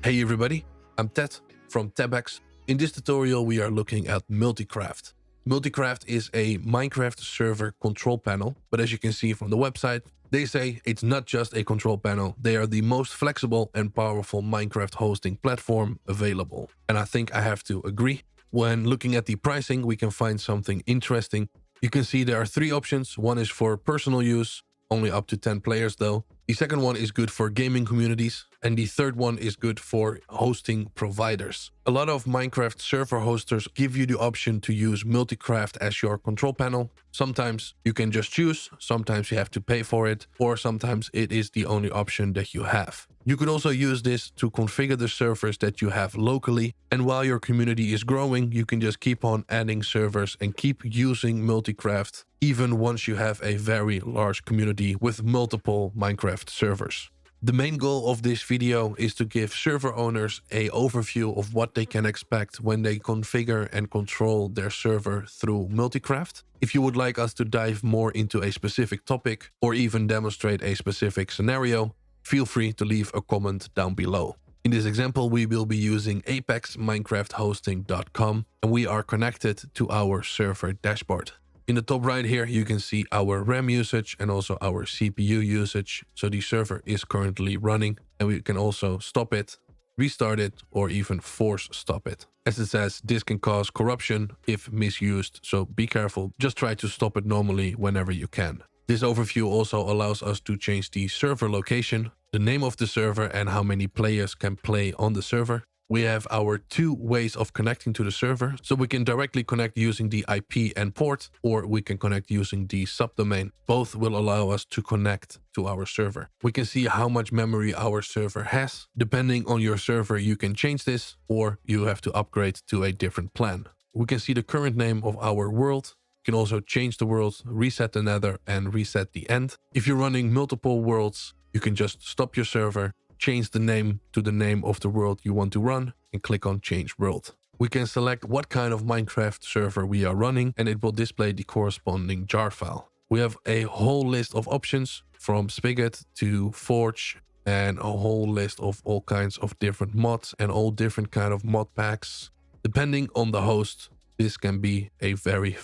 Hey everybody, I'm Ted from Tebex. In this tutorial we are looking at Multicraft. Multicraft is a Minecraft server control panel, but as you can see from the website, they say it's not just a control panel, they are the most flexible and powerful Minecraft hosting platform available. And I think I have to agree. When looking at the pricing, we can find something interesting. You can see there are three options. One is for personal use, only up to 10 players though. The second one is good for gaming communities, and the third one is good for hosting providers. A lot of Minecraft server hosters give you the option to use Multicraft as your control panel. Sometimes you can just choose, sometimes you have to pay for it, or sometimes it is the only option that you have. You could also use this to configure the servers that you have locally, and while your community is growing, you can just keep on adding servers and keep using Multicraft even once you have a very large community with multiple Minecraft servers. The main goal of this video is to give server owners an overview of what they can expect when they configure and control their server through Multicraft. If you would like us to dive more into a specific topic or even demonstrate a specific scenario, feel free to leave a comment down below. In this example, we will be using apexminecrafthosting.com and we are connected to our server dashboard. In the top right here, you can see our RAM usage and also our CPU usage. So the server is currently running and we can also stop it, restart it, or even force stop it. As it says, this can cause corruption if misused, so be careful. Just try to stop it normally whenever you can. This overview also allows us to change the server location, the name of the server, and how many players can play on the server. We have our two ways of connecting to the server, so we can directly connect using the IP and port, or we can connect using the subdomain. Both will allow us to connect to our server. We can see how much memory our server has. Depending on your server, you can change this, or you have to upgrade to a different plan. We can see the current name of our world. You can also change the world, reset the nether, and reset the end. If you're running multiple worlds, you can just stop your server, change the name to the name of the world you want to run, and click on change world. We can select what kind of Minecraft server we are running, and it will display the corresponding jar file. We have a whole list of options from Spigot to Forge, and a whole list of all kinds of different mods and all different kind of mod packs. Depending on the host, this can be a very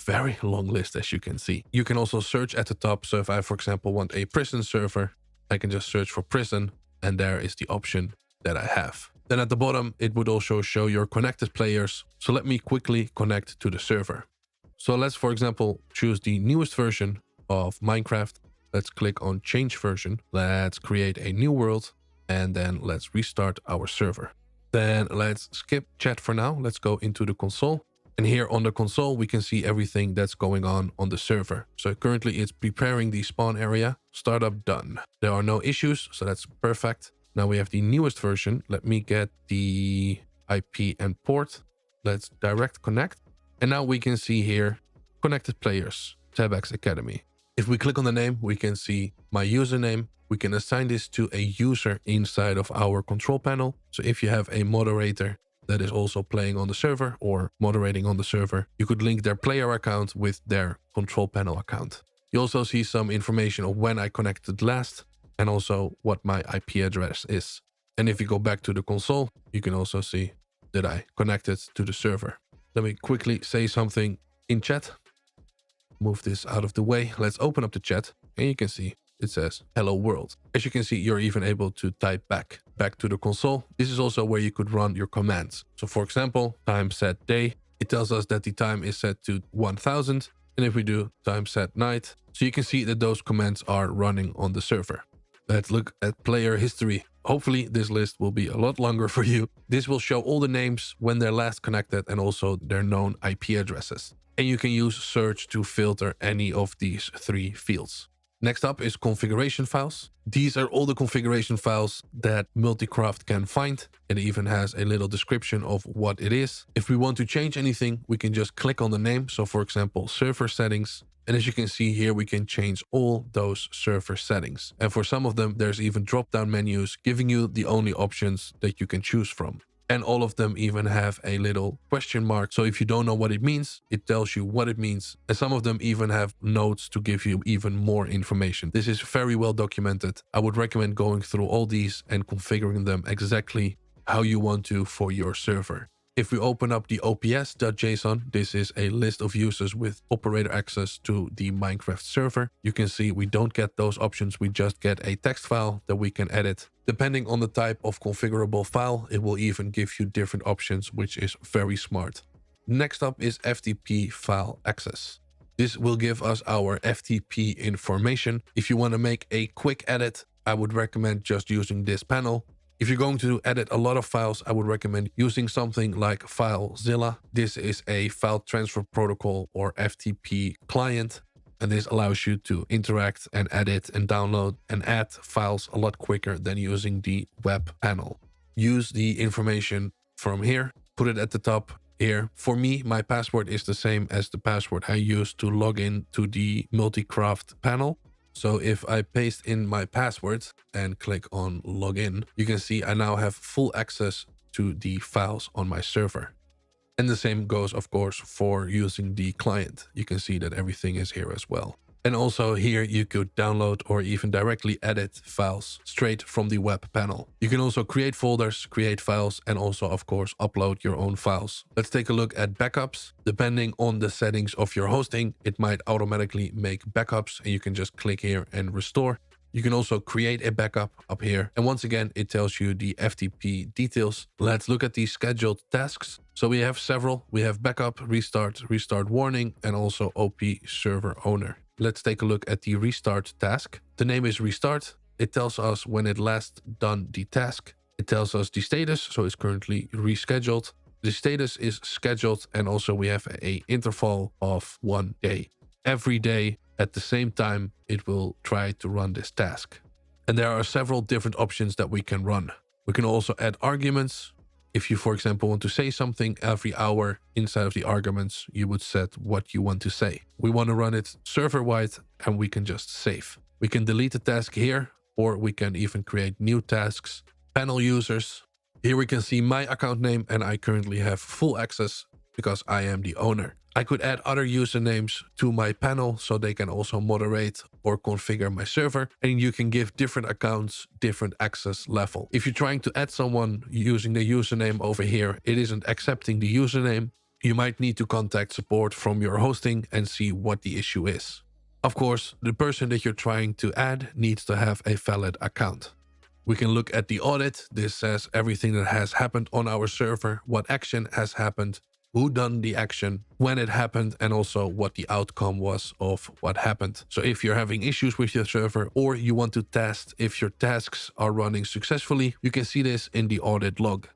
long list, as you can see. You can also search at the top. So if I, for example, want a prison server, I can just search for prison, and there is the option that I have. Then at the bottom, it would also show your connected players. So let me quickly connect to the server. So let's, for example, choose the newest version of Minecraft. Let's click on change version. Let's create a new world, and then let's restart our server. Then let's skip chat for now. Let's go into the console. And here on the console, we can see everything that's going on the server. So currently it's preparing the spawn area. Startup done. There are no issues, so that's perfect. Now we have the newest version. Let me get the IP and port. Let's direct connect. And now we can see here, connected players, Tebex Academy. If we click on the name, we can see my username. We can assign this to a user inside of our control panel. So if you have a moderator that is also playing on the server or moderating on the server, you could link their player account with their control panel account. You also see some information of when I connected last and also what my IP address is. And if you go back to the console, you can also see that I connected to the server. Let me quickly say something in chat. Move this out of the way. Let's open up the chat and you can see it says hello world. As you can see, you're even able to type back to the console. This is also where you could run your commands. So for example, time set day, it tells us that the time is set to 1000. And if we do time set night, so you can see that those commands are running on the server. Let's look at player history. Hopefully this list will be a lot longer for you. This will show all the names when they're last connected and also their known IP addresses. And you can use search to filter any of these three fields. Next up is configuration files. These are all the configuration files that Multicraft can find. It even has a little description of what it is. If we want to change anything, we can just click on the name. So for example, server settings. And as you can see here, we can change all those server settings. And for some of them, there's even drop-down menus giving you the only options that you can choose from. And all of them even have a little question mark. So if you don't know what it means, it tells you what it means. And some of them even have notes to give you even more information. This is very well documented. I would recommend going through all these and configuring them exactly how you want to for your server. If we open up the ops.json, this is a list of users with operator access to the Minecraft server. You can see we don't get those options, we just get a text file that we can edit. Depending on the type of configurable file, it will even give you different options, which is very smart. Next up is FTP file access. This will give us our FTP information. If you want to make a quick edit, I would recommend just using this panel. If you're going to edit a lot of files, I would recommend using something like FileZilla. This is a file transfer protocol or FTP client, and this allows you to interact and edit and download and add files a lot quicker than using the web panel. Use the information from here, put it at the top here. For me, my password is the same as the password I use to log in to the Multicraft panel. So if I paste in my password and click on login, you can see I now have full access to the files on my server. And the same goes, of course, for using the client. You can see that everything is here as well. And also here you could download or even directly edit files straight from the web panel. You can also create folders, create files, and also, of course, upload your own files. Let's take a look at backups. Depending on the settings of your hosting, it might automatically make backups, and you can just click here and restore. You can also create a backup up here. And once again, it tells you the FTP details. Let's look at the scheduled tasks. So we have several. We have backup, restart, restart warning, and also OP server owner. Let's take a look at the restart task. The name is restart. It tells us when it last done the task. It tells us the status, so it's currently rescheduled. The status is scheduled, and also we have an interval of 1 day. Every day at the same time, it will try to run this task. And there are several different options that we can run. We can also add arguments. If you, for example, want to say something every hour, inside of the arguments, you would set what you want to say. We want to run it server-wide, and we can just save. We can delete the task here, or we can even create new tasks. Panel users. Here we can see my account name, and I currently have full access because I am the owner. I could add other usernames to my panel so they can also moderate or configure my server, and you can give different accounts different access level. If you're trying to add someone using the username over here, it isn't accepting the username. You might need to contact support from your hosting and see what the issue is. Of course, the person that you're trying to add needs to have a valid account. We can look at the audit. This says everything that has happened on our server, what action has happened, who done the action, when it happened, and also what the outcome was of what happened. So if you're having issues with your server or you want to test if your tasks are running successfully, you can see this in the audit log.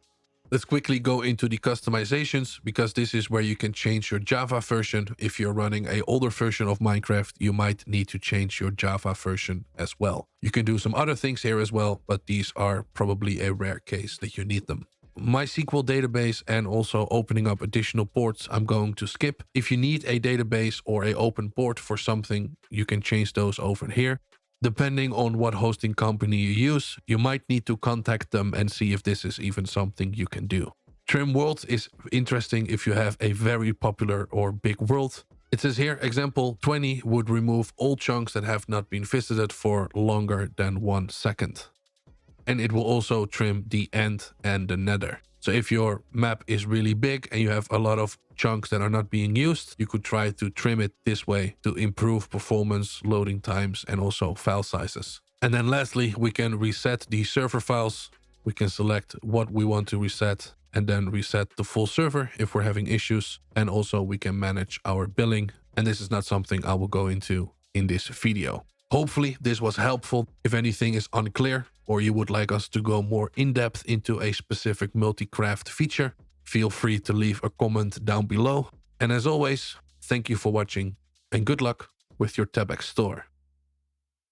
Let's quickly go into the customizations, because this is where you can change your Java version. If you're running an older version of Minecraft, you might need to change your Java version as well. You can do some other things here as well, but these are probably a rare case that you need them. MySQL database and also opening up additional ports, I'm going to skip. If you need a database or a open port for something, you can change those over here. Depending on what hosting company you use, you might need to contact them and see if this is even something you can do. Trim world is interesting if you have a very popular or big world. It says here, example 20 would remove all chunks that have not been visited for longer than 1 second. And it will also trim the end and the nether. So if your map is really big and you have a lot of chunks that are not being used, you could try to trim it this way to improve performance, loading times, and also file sizes. And then lastly, we can reset the server files. We can select what we want to reset and then reset the full server if we're having issues. And also we can manage our billing. And this is not something I will go into in this video. Hopefully this was helpful. If anything is unclear or you would like us to go more in depth into a specific Multicraft feature, feel free to leave a comment down below. And as always, thank you for watching and good luck with your Tebex store.